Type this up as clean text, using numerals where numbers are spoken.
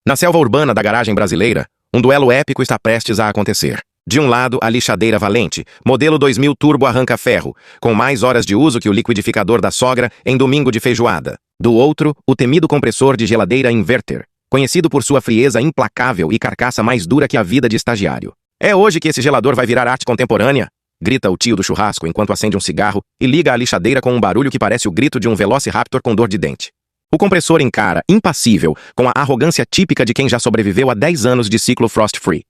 Na selva urbana da garagem brasileira, um duelo épico está prestes a acontecer. De um lado, a lixadeira valente, modelo 2000 turbo arranca-ferro, com mais horas de uso que o liquidificador da sogra em domingo de feijoada. Do outro, o temido compressor de geladeira inverter, conhecido por sua frieza implacável e carcaça mais dura que a vida de estagiário. É hoje que esse gelador vai virar arte contemporânea? Grita o tio do churrasco enquanto acende um cigarro e liga a lixadeira com um barulho que parece o grito de um velociraptor com dor de dente. O compressor encara, impassível, com a arrogância típica de quem já sobreviveu a 10 anos de ciclo frost-free.